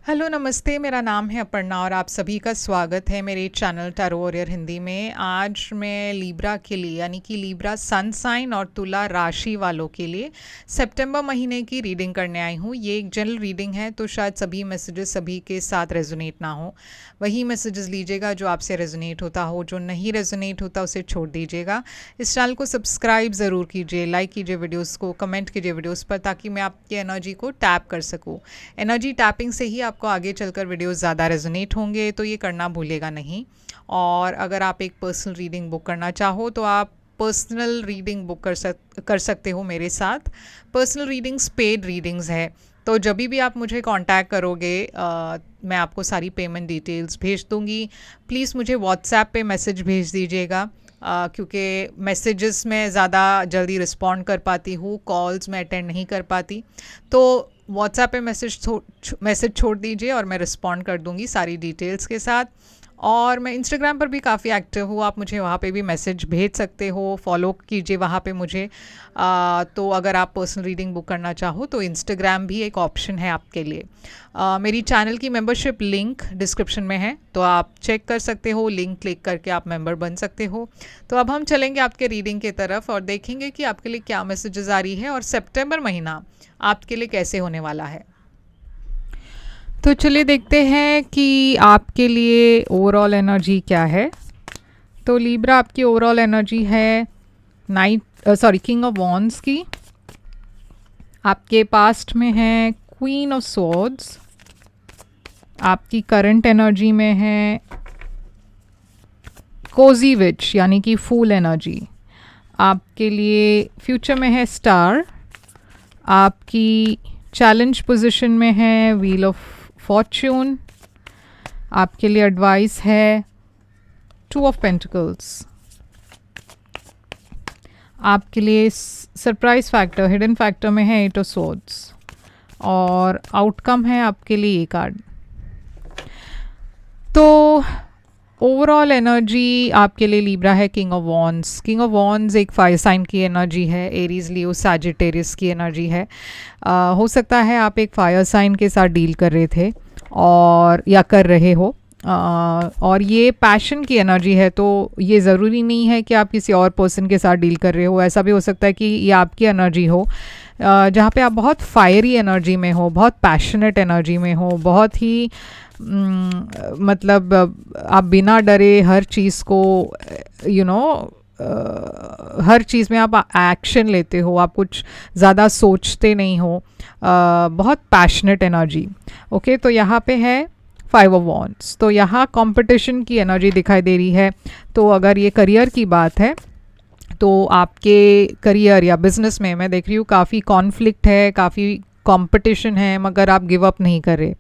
Hello नमस्ते, मेरा नाम है अपर्णा और आप सभी का स्वागत है मेरे चैनल टैरो वॉरियर हिंदी में। आज मैं लीब्रा के लिए यानी कि लीब्रा सन साइन और तुला राशि वालों के लिए सितंबर महीने की रीडिंग करने आई हूँ। ये एक जनरल रीडिंग है तो शायद सभी मैसेजेस सभी के साथ रेजोनेट ना हो। वही मैसेजेस लीजिएगा जो आपसे रेजोनेट होता हो, जो नहीं रेजोनेट होता उसे छोड़ दीजिएगा। इस चैनल को सब्सक्राइब ज़रूर कीजिए, लाइक कीजिए वीडियोज़ को, कमेंट कीजिए वीडियोज़ पर, ताकि मैं आपकी एनर्जी को टैप कर सकूँ। एनर्जी टैपिंग से ही आपको आगे चलकर वीडियोस ज़्यादा रेजोनेट होंगे, तो ये करना भूलेगा नहीं। और अगर आप एक पर्सनल रीडिंग बुक करना चाहो तो आप पर्सनल रीडिंग बुक कर सकते हो मेरे साथ। पर्सनल रीडिंग्स पेड रीडिंग्स है, तो जब भी आप मुझे कांटेक्ट करोगे मैं आपको सारी पेमेंट डिटेल्स भेज दूंगी। प्लीज़ मुझे व्हाट्सएप पे मैसेज भेज दीजिएगा, क्योंकि मैसेजेस में ज़्यादा जल्दी रिस्पॉन्ड कर पाती हूँ, कॉल्स में अटेंड नहीं कर पाती। तो व्हाट्सएप पे मैसेज छोड़ दीजिए और मैं रिस्पॉन्ड कर दूंगी सारी डिटेल्स के साथ। और मैं इंस्टाग्राम पर भी काफ़ी एक्टिव हूँ, आप मुझे वहाँ पे भी मैसेज भेज सकते हो, फॉलो कीजिए वहाँ पे मुझे। तो अगर आप पर्सनल रीडिंग बुक करना चाहो तो इंस्टाग्राम भी एक ऑप्शन है आपके लिए। मेरी चैनल की मेंबरशिप लिंक डिस्क्रिप्शन में है, तो आप चेक कर सकते हो, लिंक क्लिक करके आप मेंबर बन सकते हो। तो अब हम चलेंगे आपके रीडिंग की तरफ और देखेंगे कि आपके लिए क्या मैसेजेस आ रही है और सितंबर महीना आपके लिए कैसे होने वाला है। तो चलिए देखते हैं कि आपके लिए ओवरऑल एनर्जी क्या है। तो लीब्रा आपकी ओवरऑल एनर्जी है किंग ऑफ वॉन्ड्स की। आपके पास्ट में है क्वीन ऑफ स्वॉर्ड्स। आपकी करंट एनर्जी में है कोजी विच यानी कि फूल एनर्जी। आपके लिए फ्यूचर में है स्टार। आपकी चैलेंज पोजीशन में है व्हील ऑफ फॉर्च्यून। आपके लिए एडवाइस है टू ऑफ पेंटिकल्स। आपके लिए सरप्राइज फैक्टर, हिडन फैक्टर में है एट ऑफ स्वॉर्ड्स। और आउटकम है आपके लिए ये कार्ड। तो ओवरऑल एनर्जी आपके लिए लीब्रा है king of wands. King of wands एक फायर साइन की एनर्जी है, एरीज लियो सैजिटेरियस की एनर्जी है। हो सकता है आप एक फायर साइन के साथ डील कर रहे थे और या कर रहे हो। और ये पैशन की एनर्जी है, तो ये ज़रूरी नहीं है कि आप किसी और पर्सन के साथ डील कर रहे हो। ऐसा भी हो सकता है कि ये आपकी एनर्जी हो जहाँ पे आप बहुत फायरी एनर्जी में हो, बहुत पैशनेट एनर्जी में हो, बहुत ही मतलब आप बिना डरे हर चीज़ को हर चीज़ में आप एक्शन लेते हो, आप कुछ ज़्यादा सोचते नहीं हो। बहुत पैशनेट एनर्जी। ओके, तो यहाँ पे है फाइव ऑफ वॉन्ड्स। तो यहाँ कंपटीशन की एनर्जी दिखाई दे रही है। तो अगर ये करियर की बात है तो आपके करियर या बिजनेस में मैं देख रही हूँ काफ़ी कॉन्फ्लिक्ट है, काफ़ी कंपटीशन है, मगर आप गिव अप नहीं कर रहे।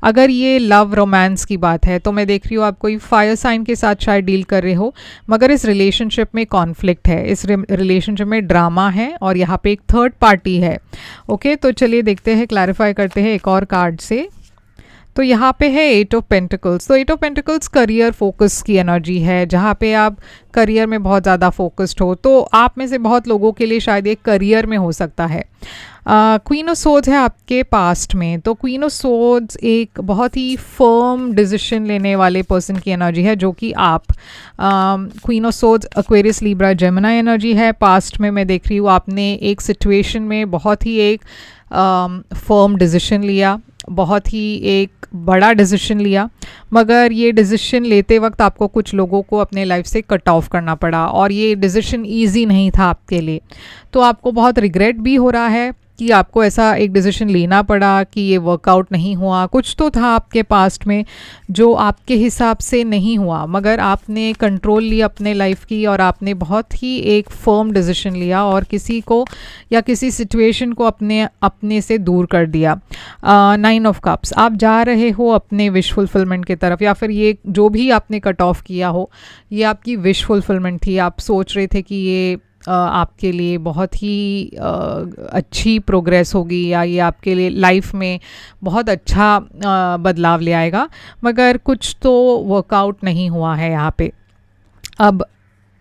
अगर ये लव रोमांस की बात है तो मैं देख रही हूँ आप कोई फायर साइन के साथ शायद डील कर रहे हो, मगर इस रिलेशनशिप में कॉन्फ्लिक्ट है, इस रिलेशनशिप में ड्रामा है और यहाँ पे एक थर्ड पार्टी है। ओके, तो चलिए देखते हैं, क्लैरिफाई करते हैं एक और कार्ड से। तो यहाँ पे है एट ऑफ पेंटिकल्स। तो eight of pentacles career focus की एनर्जी है, जहाँ पे आप करियर में बहुत ज़्यादा फोकस्ड हो। तो आप में से बहुत लोगों के लिए शायद ये करियर में हो सकता है। क्वीन ऑफ सोर्ड्स है आपके पास्ट में। तो क्वीन ऑफ सोर्ड्स एक बहुत ही फर्म डिसीजन लेने वाले पर्सन की एनर्जी है, जो कि आप। Queen of swords Aquarius Libra Gemini energy है। पास्ट में मैं देख रही हूँ आपने एक सिचुएशन में बहुत ही एक फर्म डिसीजन लिया, बहुत ही एक बड़ा डिसीजन लिया, मगर ये डिसीजन लेते वक्त आपको कुछ लोगों को अपने लाइफ से कट ऑफ करना पड़ा और ये डिसीजन इजी नहीं था आपके लिए। तो आपको बहुत रिग्रेट भी हो रहा है कि आपको ऐसा एक डिसीजन लेना पड़ा, कि ये वर्कआउट नहीं हुआ। कुछ तो था आपके पास्ट में जो आपके हिसाब से नहीं हुआ, मगर आपने कंट्रोल लिया अपने लाइफ की और आपने बहुत ही एक फर्म डिसीजन लिया और किसी को या किसी सिचुएशन को अपने से दूर कर दिया। नाइन ऑफ कप्स, आप जा रहे हो अपने विश फुलफिलमेंट की तरफ, या फिर ये जो भी आपने कट ऑफ किया हो ये आपकी विश फुलफिलमेंट थी। आप सोच रहे थे कि ये आपके लिए बहुत ही अच्छी प्रोग्रेस होगी या ये आपके लिए लाइफ में बहुत अच्छा बदलाव ले आएगा, मगर कुछ तो वर्कआउट नहीं हुआ है यहाँ पे। अब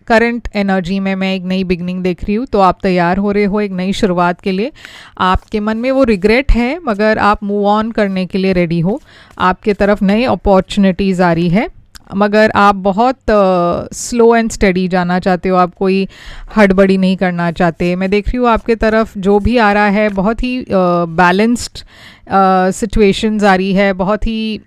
करंट एनर्जी में मैं एक नई बिगनिंग देख रही हूँ। तो आप तैयार हो रहे हो एक नई शुरुआत के लिए। आपके मन में वो रिग्रेट है, मगर आप मूव ऑन करने के लिए रेडी हो। आपके तरफ नई अपॉर्चुनिटीज़ आ रही है, मगर आप बहुत स्लो एंड स्टडी जाना चाहते हो। आप कोई हड़बड़ी नहीं करना चाहते। मैं देख रही हूँ आपके तरफ जो भी आ रहा है बहुत ही बैलेंस्ड सिचुएशंस आ रही है, बहुत ही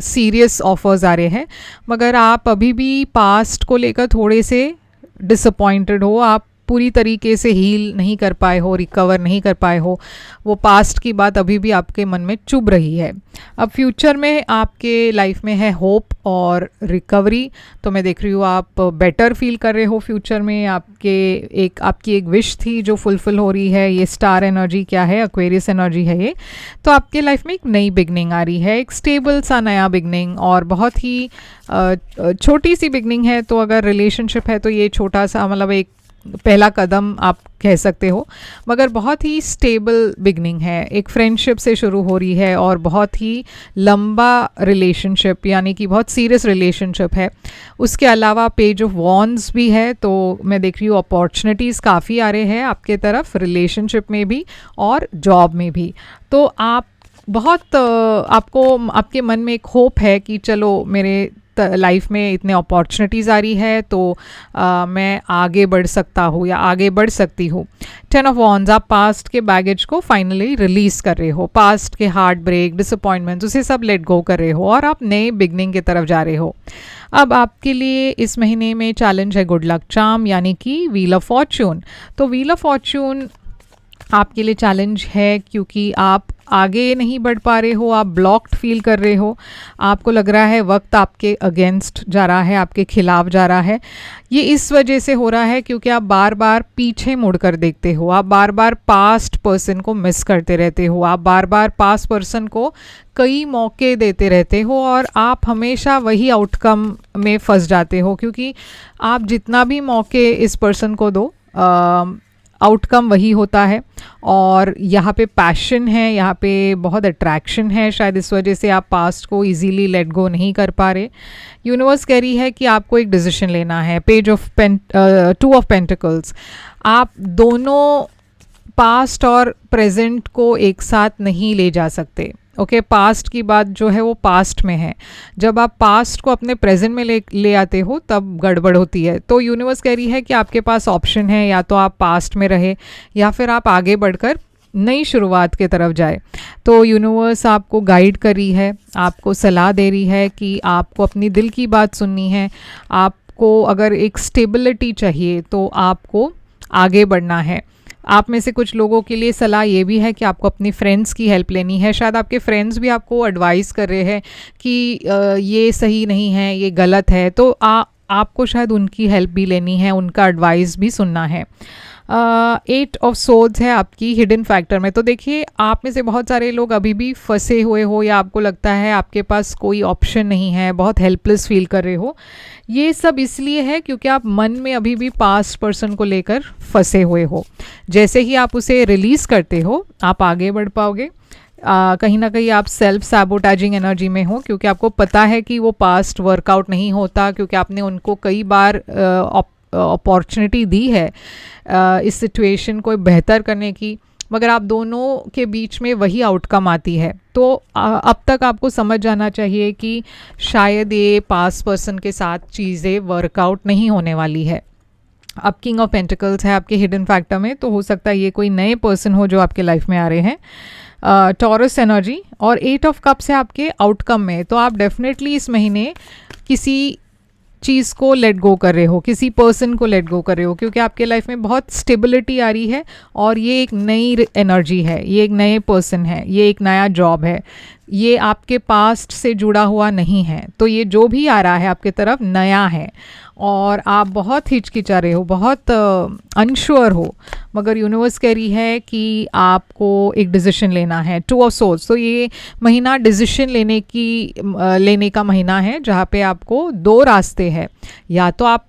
सीरियस ऑफर्स आ रहे हैं, मगर आप अभी भी पास्ट को लेकर थोड़े से डिसअपॉइंटेड हो। आप पूरी तरीके से हील नहीं कर पाए हो, रिकवर नहीं कर पाए हो। वो पास्ट की बात अभी भी आपके मन में चुभ रही है। अब फ्यूचर में आपके लाइफ में है होप और रिकवरी। तो मैं देख रही हूँ आप बेटर फील कर रहे हो फ्यूचर में। आपकी एक विश थी जो फुलफिल हो रही है। ये स्टार एनर्जी क्या है, एक्वेरियस एनर्जी है ये। तो आपके लाइफ में एक नई बिगनिंग आ रही है, एक स्टेबल सा नया बिगनिंग, और बहुत ही छोटी सी बिगनिंग है। तो अगर रिलेशनशिप है तो ये छोटा सा, मतलब एक पहला कदम आप कह सकते हो, मगर बहुत ही स्टेबल बिगनिंग है। एक फ्रेंडशिप से शुरू हो रही है और बहुत ही लंबा रिलेशनशिप, यानी कि बहुत सीरियस रिलेशनशिप है। उसके अलावा पेज ऑफ वॉन्ड्स भी है। तो मैं देख रही हूँ अपॉर्चुनिटीज़ काफ़ी आ रहे हैं आपके तरफ, रिलेशनशिप में भी और जॉब में भी। तो आप बहुत आपके मन में एक होप है कि चलो मेरे लाइफ में इतने अपॉर्चुनिटीज़ आ रही है, तो मैं आगे बढ़ सकता हूँ या आगे बढ़ सकती हूँ। 10 ऑफ वॉन्ड्स, आप पास्ट के बैगेज को फाइनली रिलीज़ कर रहे हो। पास्ट के हार्ट ब्रेक, डिसअपॉइंटमेंट्स, उसे सब लेट गो कर रहे हो और आप नए बिगनिंग की तरफ जा रहे हो। अब आपके लिए इस महीने में चैलेंज है गुड लक चार्म, यानी कि व्हील ऑफ फॉर्च्यून। तो व्हील ऑफ फॉर्च्यून आपके लिए चैलेंज है क्योंकि आप आगे नहीं बढ़ पा रहे हो, आप ब्लॉक्ड फील कर रहे हो। आपको लग रहा है वक्त आपके अगेंस्ट जा रहा है, आपके खिलाफ जा रहा है। ये इस वजह से हो रहा है क्योंकि आप बार बार पीछे मुड़कर देखते हो, आप बार बार पास्ट पर्सन को मिस करते रहते हो, आप बार बार पास्ट पर्सन को कई मौके देते रहते हो और आप हमेशा वही आउटकम में फंस जाते हो, क्योंकि आप जितना भी मौके इस पर्सन को दो आउटकम वही होता है। और यहाँ पे पैशन है, यहाँ पे बहुत अट्रैक्शन है, शायद इस वजह से आप पास्ट को इजीली लेट गो नहीं कर पा रहे। यूनिवर्स कह रही है कि आपको एक डिसीजन लेना है। पेज ऑफ 2 ऑफ पेंटिकल्स, आप दोनों पास्ट और प्रेजेंट को एक साथ नहीं ले जा सकते। ओके, पास्ट की बात जो है वो पास्ट में है। जब आप पास्ट को अपने प्रेजेंट में ले आते हो तब गड़बड़ होती है। तो यूनिवर्स कह रही है कि आपके पास ऑप्शन है, या तो आप पास्ट में रहे या फिर आप आगे बढ़कर नई शुरुआत की तरफ जाए। तो यूनिवर्स आपको गाइड कर रही है, आपको सलाह दे रही है कि आपको अपनी दिल की बात सुननी है। आपको अगर एक स्टेबिलिटी चाहिए तो आपको आगे बढ़ना है। आप में से कुछ लोगों के लिए सलाह ये भी है कि आपको अपनी फ्रेंड्स की हेल्प लेनी है। शायद आपके फ्रेंड्स भी आपको एडवाइस कर रहे हैं कि ये सही नहीं है, ये गलत है। तो आपको शायद उनकी हेल्प भी लेनी है, उनका एडवाइस भी सुनना है। 8 ऑफ सोर्ड्स है आपकी हिडन फैक्टर में। तो देखिए, आप में से बहुत सारे लोग अभी भी फंसे हुए हो, या आपको लगता है आपके पास कोई ऑप्शन नहीं है, बहुत हेल्पलेस फील कर रहे हो। ये सब इसलिए है क्योंकि आप मन में अभी भी पास्ट पर्सन को लेकर फंसे हुए हो। जैसे ही आप उसे रिलीज़ करते हो आप आगे बढ़ पाओगे। कहीं ना कहीं आप सेल्फ सैबोटैजिंग एनर्जी में हो, क्योंकि आपको पता है कि वो पास्ट वर्कआउट नहीं होता, क्योंकि आपने उनको कई बार अपॉर्चुनिटी दी है इस सिचुएशन को बेहतर करने की, मगर आप दोनों के बीच में वही आउटकम आती है। तो अब तक आपको समझ जाना चाहिए कि शायद ये पास्ट पर्सन के साथ चीज़ें वर्कआउट नहीं होने वाली है। अब किंग ऑफ पेंटिकल्स है आपके हिडन फैक्टर में, तो हो सकता है ये कोई नए पर्सन हो जो आपके लाइफ में आ रहे हैं। टॉरस एनर्जी और 8 ऑफ कप्स है आपके आउटकम में। तो आप डेफिनेटली इस महीने किसी चीज़ को लेट गो कर रहे हो, किसी पर्सन को लेट गो कर रहे हो, क्योंकि आपके लाइफ में बहुत स्टेबिलिटी आ रही है और ये एक नई एनर्जी है, ये एक नए पर्सन है, ये एक नया जॉब है, ये आपके पास्ट से जुड़ा हुआ नहीं है। तो ये जो भी आ रहा है आपके तरफ नया है और आप बहुत हिचकिचा रहे हो, बहुत अनश्योर हो, मगर यूनिवर्स कह रही है कि आपको एक डिसीजन लेना है। 2 ऑफ सोर्ड्स, तो ये महीना डिसीजन लेने का महीना है, जहाँ पे आपको 2 रास्ते हैं। या तो आप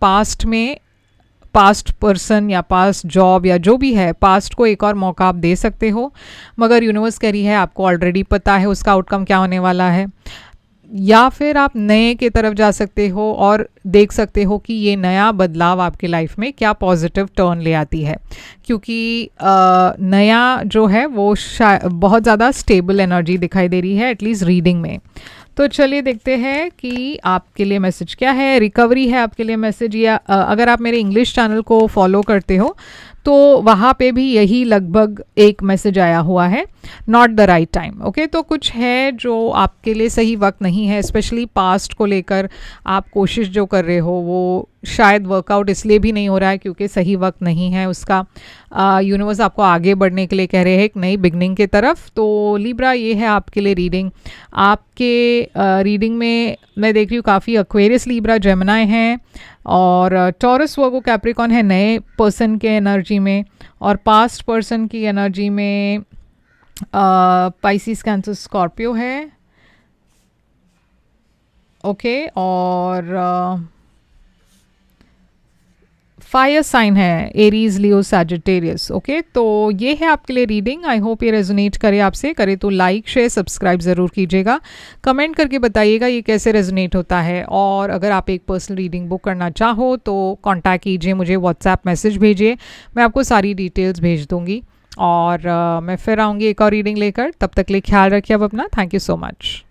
पास्ट पर्सन या पास्ट जॉब या जो भी है, पास्ट को एक और मौका आप दे सकते हो, मगर यूनिवर्स कह रही है आपको ऑलरेडी पता है उसका आउटकम क्या होने वाला है। या फिर आप नए की तरफ जा सकते हो और देख सकते हो कि ये बदलाव आपके लाइफ में क्या पॉजिटिव टर्न ले आती है, क्योंकि नया जो है वो बहुत ज़्यादा स्टेबल एनर्जी दिखाई दे रही है एटलीस्ट रीडिंग में। तो चलिए देखते हैं कि आपके लिए मैसेज क्या है। रिकवरी है आपके लिए मैसेज, या अगर आप मेरे इंग्लिश चैनल को फॉलो करते हो तो वहाँ पे भी यही लगभग एक मैसेज आया हुआ है, not the right time. Okay, तो कुछ है जो आपके लिए सही वक्त नहीं है, स्पेशली पास्ट को लेकर आप कोशिश जो कर रहे हो वो शायद वर्कआउट इसलिए भी नहीं हो रहा है क्योंकि सही वक्त नहीं है उसका। यूनिवर्स आपको आगे बढ़ने के लिए कह रहे हैं एक नई बिगनिंग की तरफ। तो लिब्रा, ये है आपके लिए रीडिंग। आपके रीडिंग में मैं देख रही हूँ काफ़ी एक्वेरियस, लिब्रा, जेमिनी हैं, और टॉरस, वर्गो, कैप्रिकॉर्न है नए पर्सन के एनर्जी में, और पास्ट पर्सन की एनर्जी में पाइसिस, कैंसर, स्कॉर्पियो है। ओके, और फायर साइन है एरीज, लियो, सैजिटेरियस। ओके, तो ये है आपके लिए रीडिंग। आई होप ये रेजोनेट करे आपसे। करे तो लाइक, शेयर, सब्सक्राइब ज़रूर कीजिएगा। कमेंट करके बताइएगा ये कैसे रेजोनेट होता है। और अगर आप एक पर्सनल रीडिंग बुक करना चाहो तो कांटेक्ट कीजिए मुझे, व्हाट्सएप मैसेज भेजिए, मैं आपको सारी डिटेल्स भेज दूँगी। और मैं फिर आऊँगी एक और रीडिंग लेकर। तब तक के लिए ख्याल रखिए अब अपना। Thank you so much.